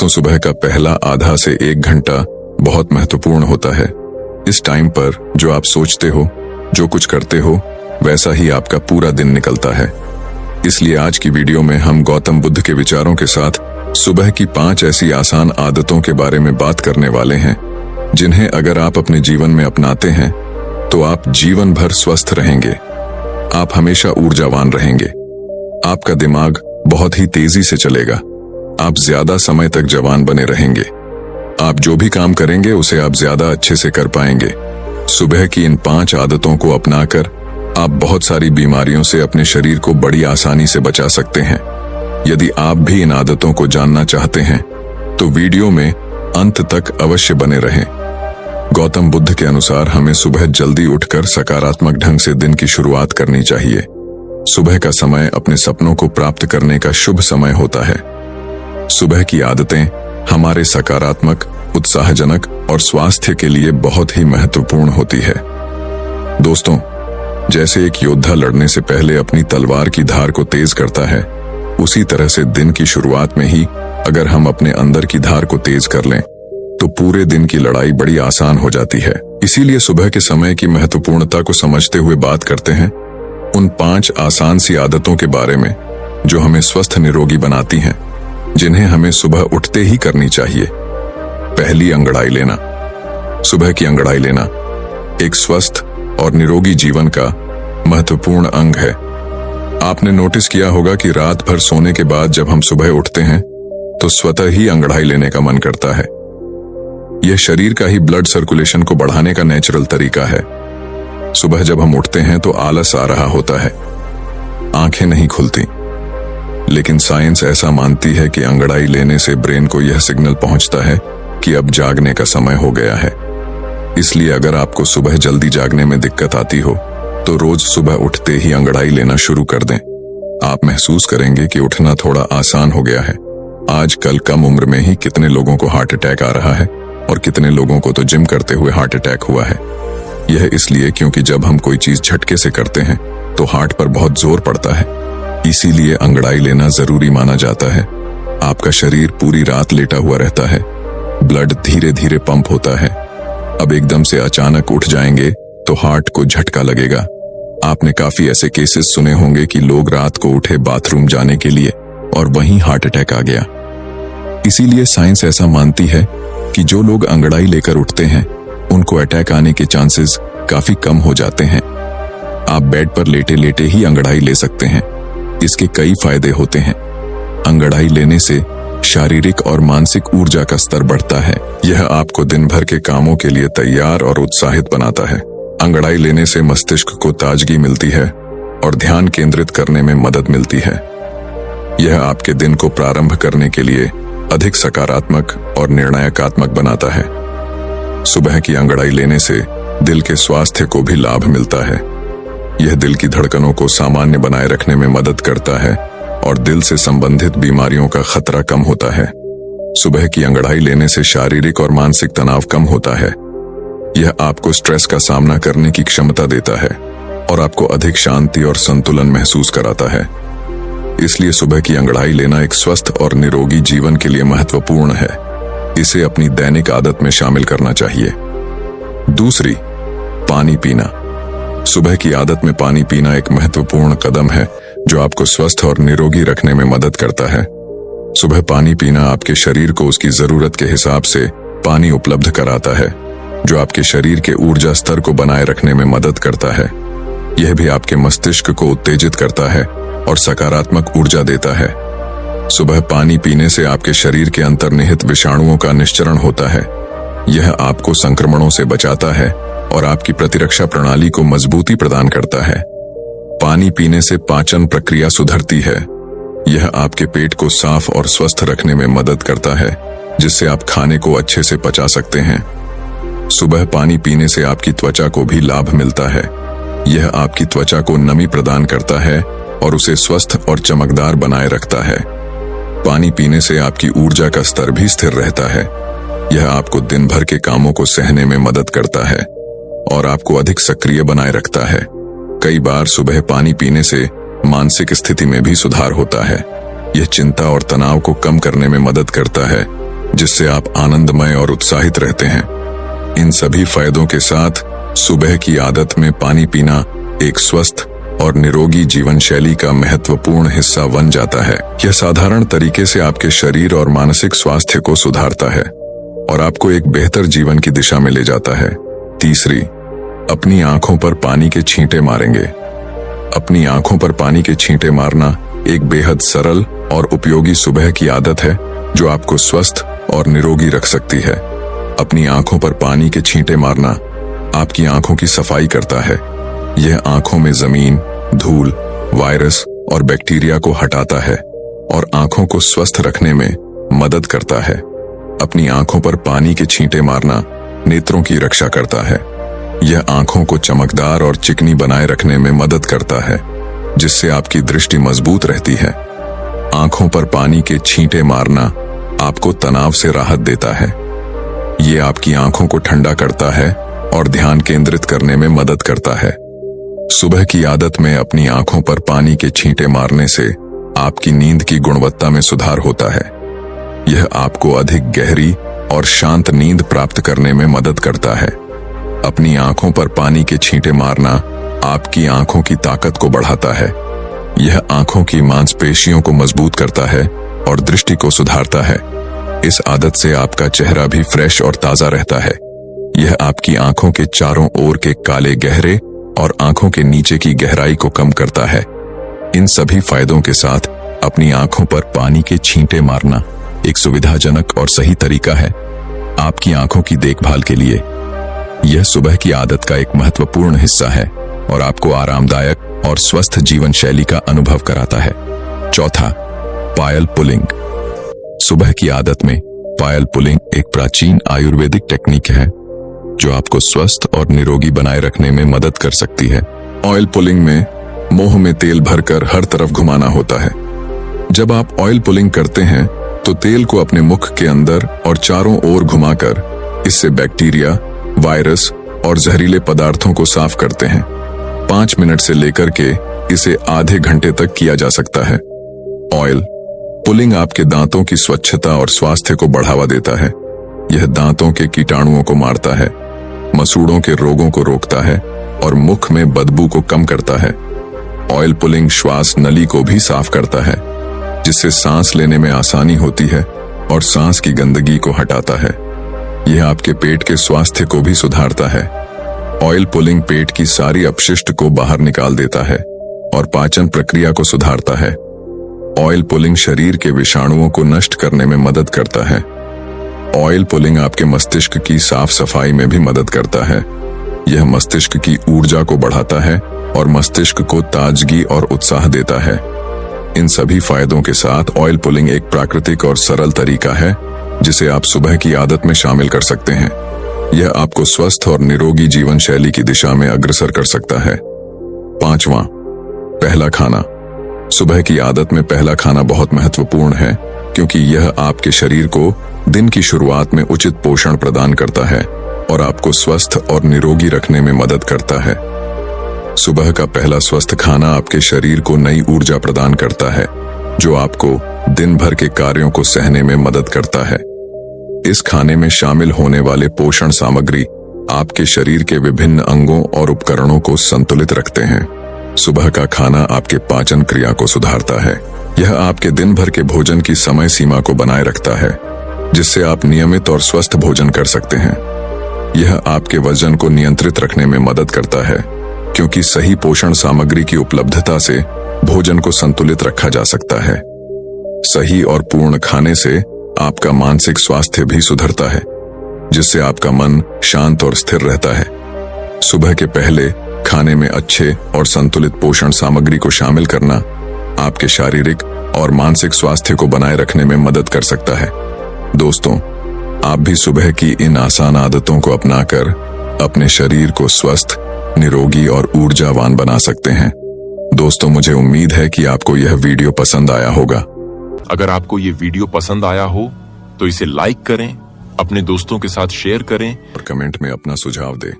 दोस्तों, सुबह का पहला आधा से 1 घंटा बहुत महत्वपूर्ण होता है। इस टाइम पर जो आप सोचते हो, जो कुछ करते हो, वैसा ही आपका पूरा दिन निकलता है। इसलिए आज की वीडियो में हम गौतम बुद्ध के विचारों के साथ सुबह की 5 ऐसी आसान आदतों के बारे में बात करने वाले हैं, जिन्हें अगर आप अपने जीवन में अपनाते हैं तो आप जीवन भर स्वस्थ रहेंगे, आप हमेशा ऊर्जावान रहेंगे, आपका दिमाग बहुत ही तेजी से चलेगा, आप ज्यादा समय तक जवान बने रहेंगे, आप जो भी काम करेंगे उसे आप ज्यादा अच्छे से कर पाएंगे। सुबह की इन 5 आदतों को अपनाकर आप बहुत सारी बीमारियों से अपने शरीर को बड़ी आसानी से बचा सकते हैं। यदि आप भी इन आदतों को जानना चाहते हैं तो वीडियो में अंत तक अवश्य बने रहें। गौतम बुद्ध के अनुसार हमें सुबह जल्दी उठकर सकारात्मक ढंग से दिन की शुरुआत करनी चाहिए। सुबह का समय अपने सपनों को प्राप्त करने का शुभ समय होता है। सुबह की आदतें हमारे सकारात्मक, उत्साहजनक और स्वास्थ्य के लिए बहुत ही महत्वपूर्ण होती है। दोस्तों, जैसे एक योद्धा लड़ने से पहले अपनी तलवार की धार को तेज करता है, उसी तरह से दिन की शुरुआत में ही अगर हम अपने अंदर की धार को तेज कर लें तो पूरे दिन की लड़ाई बड़ी आसान हो जाती है। इसीलिए सुबह के समय की महत्वपूर्णता को समझते हुए बात करते हैं उन 5 आसान सी आदतों के बारे में जो हमें स्वस्थ निरोगी बनाती हैं, जिन्हें हमें सुबह उठते ही करनी चाहिए। पहली, अंगड़ाई लेना। सुबह की अंगड़ाई लेना एक स्वस्थ और निरोगी जीवन का महत्वपूर्ण अंग है। आपने नोटिस किया होगा कि रात भर सोने के बाद जब हम सुबह उठते हैं तो स्वतः ही अंगड़ाई लेने का मन करता है। यह शरीर का ही ब्लड सर्कुलेशन को बढ़ाने का नेचुरल तरीका है। सुबह जब हम उठते हैं तो आलस आ रहा होता है, आंखें नहीं खुलती, लेकिन साइंस ऐसा मानती है कि अंगड़ाई लेने से ब्रेन को यह सिग्नल पहुंचता है कि अब जागने का समय हो गया है। इसलिए अगर आपको सुबह जल्दी जागने में दिक्कत आती हो तो रोज सुबह उठते ही अंगड़ाई लेना शुरू कर दें। आप महसूस करेंगे कि उठना थोड़ा आसान हो गया है। आजकल कम उम्र में ही कितने लोगों को हार्ट अटैक आ रहा है और कितने लोगों को तो जिम करते हुए हार्ट अटैक हुआ है। यह इसलिए क्योंकि जब हम कोई चीज झटके से करते हैं तो हार्ट पर बहुत जोर पड़ता है। इसीलिए अंगड़ाई लेना जरूरी माना जाता है। आपका शरीर पूरी रात लेटा हुआ रहता है, ब्लड धीरे धीरे पंप होता है। अब एकदम से अचानक उठ जाएंगे तो हार्ट को झटका लगेगा। आपने काफी ऐसे केसेस सुने होंगे कि लोग रात को उठे बाथरूम जाने के लिए और वहीं हार्ट अटैक आ गया। इसीलिए साइंस ऐसा मानती है कि जो लोग अंगड़ाई लेकर उठते हैं उनको अटैक आने के चांसेस काफी कम हो जाते हैं। आप बेड पर लेटे लेटे ही अंगड़ाई ले सकते हैं। इसके कई फायदे होते हैं। अंगड़ाई लेने से शारीरिक और मानसिक ऊर्जा का स्तर बढ़ता है। यह आपको दिन भर के कामों के लिए तैयार और उत्साहित बनाता है। अंगड़ाई लेने से मस्तिष्क को ताजगी मिलती है और ध्यान केंद्रित करने में मदद मिलती है। यह आपके दिन को प्रारंभ करने के लिए अधिक सकारात्मक और निर्णायकात्मक बनाता है। सुबह की अंगड़ाई लेने से दिल के स्वास्थ्य को भी लाभ मिलता है। यह दिल की धड़कनों को सामान्य बनाए रखने में मदद करता है और दिल से संबंधित बीमारियों का खतरा कम होता है। सुबह की अंगड़ाई लेने से शारीरिक और मानसिक तनाव कम होता है। यह आपको स्ट्रेस का सामना करने की क्षमता देता है और आपको अधिक शांति और संतुलन महसूस कराता है। इसलिए सुबह की अंगड़ाई लेना एक स्वस्थ और निरोगी जीवन के लिए महत्वपूर्ण है। इसे अपनी दैनिक आदत में शामिल करना चाहिए। दूसरी, पानी पीना। सुबह की आदत में पानी पीना एक महत्वपूर्ण कदम है जो आपको स्वस्थ और निरोगी रखने में मदद करता है। सुबह पानी पीना आपके शरीर को उसकी जरूरत के हिसाब से पानी उपलब्ध कराता है, जो आपके शरीर के ऊर्जा स्तर को बनाए रखने में मदद करता है। यह भी आपके मस्तिष्क को उत्तेजित करता है और सकारात्मक ऊर्जा देता है। सुबह पानी पीने से आपके शरीर के अंतर्निहित विषाणुओं का निश्चरण होता है। यह आपको संक्रमणों से बचाता है और आपकी प्रतिरक्षा प्रणाली को मजबूती प्रदान करता है। पानी पीने से पाचन प्रक्रिया सुधरती है। यह आपके पेट को साफ और स्वस्थ रखने में मदद करता है, जिससे आप खाने को अच्छे से पचा सकते हैं। सुबह पानी पीने से आपकी त्वचा को भी लाभ मिलता है। यह आपकी त्वचा को नमी प्रदान करता है और उसे स्वस्थ और चमकदार बनाए रखता है। पानी पीने से आपकी ऊर्जा का स्तर भी स्थिर रहता है। यह आपको दिन भर के कामों को सहने में मदद करता है और आपको अधिक सक्रिय बनाए रखता है। कई बार सुबह पानी पीने से मानसिक स्थिति में भी सुधार होता है। यह चिंता और तनाव को कम करने में मदद करता है जिससे आप आनंदमय और उत्साहित रहते हैं। इन सभी फायदों के साथ सुबह की आदत में पानी पीना एक स्वस्थ और निरोगी जीवन शैली का महत्वपूर्ण हिस्सा बन जाता है। यह साधारण तरीके से आपके शरीर और मानसिक स्वास्थ्य को सुधारता है और आपको एक बेहतर जीवन की दिशा में ले जाता है। तीसरी, अपनी आंखों पर पानी के छींटे मारेंगे। अपनी आंखों पर पानी के छींटे मारना एक बेहद सरल और उपयोगी सुबह की आदत है जो आपको स्वस्थ और निरोगी रख सकती है। अपनी आंखों पर पानी के छींटे मारना आपकी आंखों की सफाई करता है। यह आंखों में जमीन, धूल, वायरस और बैक्टीरिया को हटाता है और आंखों को स्वस्थ रखने में मदद करता है। अपनी आंखों पर पानी के छींटे मारना नेत्रों की रक्षा करता है। यह आंखों को चमकदार और चिकनी बनाए रखने में मदद करता है, जिससे आपकी दृष्टि मजबूत रहती है। आंखों पर पानी के छींटे मारना आपको तनाव से राहत देता है। ये आपकी आंखों को ठंडा करता है और ध्यान केंद्रित करने में मदद करता है। सुबह की आदत में अपनी आंखों पर पानी के छींटे मारने से आपकी नींद की गुणवत्ता में सुधार होता है। यह आपको अधिक गहरी और शांत नींद प्राप्त करने में मदद करता है। अपनी आंखों पर पानी के छींटे मारना आपकी आंखों की ताकत को बढ़ाता है। यह आंखों की मांसपेशियों को मजबूत करता है और दृष्टि को सुधारता है। इस आदत से आपका चेहरा भी फ्रेश और ताजा रहता है। यह आपकी आंखों के चारों ओर के काले गहरे और आंखों के नीचे की गहराई को कम करता है। इन सभी फायदों के साथ अपनी आंखों पर पानी के छींटे मारना एक सुविधाजनक और सही तरीका है आपकी आंखों की देखभाल के लिए। यह सुबह की आदत का एक महत्वपूर्ण हिस्सा है और आपको आरामदायक और स्वस्थ जीवन शैली का अनुभव कराता है। चौथा, पायल पुलिंग। सुबह की आदत में पायल पुलिंग एक प्राचीन आयुर्वेदिक टेक्निक है जो आपको स्वस्थ और निरोगी बनाए रखने में मदद कर सकती है। ऑयल पुलिंग में मुंह में तेल भरकर हर तरफ घुमाना होता है। जब आप ऑयल पुलिंग करते हैं तो तेल को अपने मुख के अंदर और चारों ओर घुमाकर इससे बैक्टीरिया, वायरस और जहरीले पदार्थों को साफ करते हैं। 5 मिनट से लेकर के इसे आधे घंटे तक किया जा सकता है। ऑयल पुलिंग आपके दांतों की स्वच्छता और स्वास्थ्य को बढ़ावा देता है। यह दांतों के कीटाणुओं को मारता है, मसूड़ों के रोगों को रोकता है और मुख में बदबू को कम करता है। ऑयल पुलिंग श्वास नली को भी साफ करता है, जिससे सांस लेने में आसानी होती है और सांस की गंदगी को हटाता है। यह आपके पेट के स्वास्थ्य को भी सुधारता है। ऑयल पुलिंग पेट की सारी अपशिष्ट को बाहर निकाल देता है और पाचन प्रक्रिया को सुधारता है। ऑयल पुलिंग शरीर के विषाणुओं को नष्ट करने में मदद करता है। ऑयल पुलिंग आपके मस्तिष्क की साफ सफाई में भी मदद करता है। यह मस्तिष्क की ऊर्जा को बढ़ाता है और मस्तिष्क को ताजगी और उत्साह देता है। इन सभी फायदों के साथ ऑयल पुलिंग एक प्राकृतिक और सरल तरीका है जिसे आप सुबह की आदत में शामिल कर सकते हैं। यह आपको स्वस्थ और निरोगी जीवन शैली की दिशा में अग्रसर कर सकता है। पांचवां, पहला खाना। सुबह की आदत में पहला खाना बहुत महत्वपूर्ण है क्योंकि यह आपके शरीर को दिन की शुरुआत में उचित पोषण प्रदान करता है और आपको स्वस्थ और निरोगी रखने में मदद करता है। सुबह का पहला स्वस्थ खाना आपके शरीर को नई ऊर्जा प्रदान करता है जो आपको दिन भर के कार्यों को सहने में मदद करता है। इस खाने में शामिल होने वाले पोषण सामग्री आपके शरीर के विभिन्न अंगों और उपकरणों को संतुलित रखते हैं। सुबह का खाना आपके पाचन क्रिया को सुधारता है। यह आपके दिन भर के भोजन की समय सीमा को बनाए रखता है, जिससे आप नियमित और स्वस्थ भोजन कर सकते हैं। यह आपके वजन को नियंत्रित रखने में मदद करता है क्योंकि सही पोषण सामग्री की उपलब्धता से भोजन को संतुलित रखा जा सकता है। सही और पूर्ण खाने से आपका मानसिक स्वास्थ्य भी सुधरता है, जिससे आपका मन शांत और स्थिर रहता है। सुबह के पहले खाने में अच्छे और संतुलित पोषण सामग्री को शामिल करना आपके शारीरिक और मानसिक स्वास्थ्य को बनाए रखने में मदद कर सकता है। दोस्तों, आप भी सुबह की इन आसान आदतों को अपनाकर अपने शरीर को स्वस्थ, निरोगी और ऊर्जावान बना सकते हैं। दोस्तों, मुझे उम्मीद है कि आपको यह वीडियो पसंद आया होगा। अगर आपको ये वीडियो पसंद आया हो तो इसे लाइक करें, अपने दोस्तों के साथ शेयर करें और कमेंट में अपना सुझाव दें।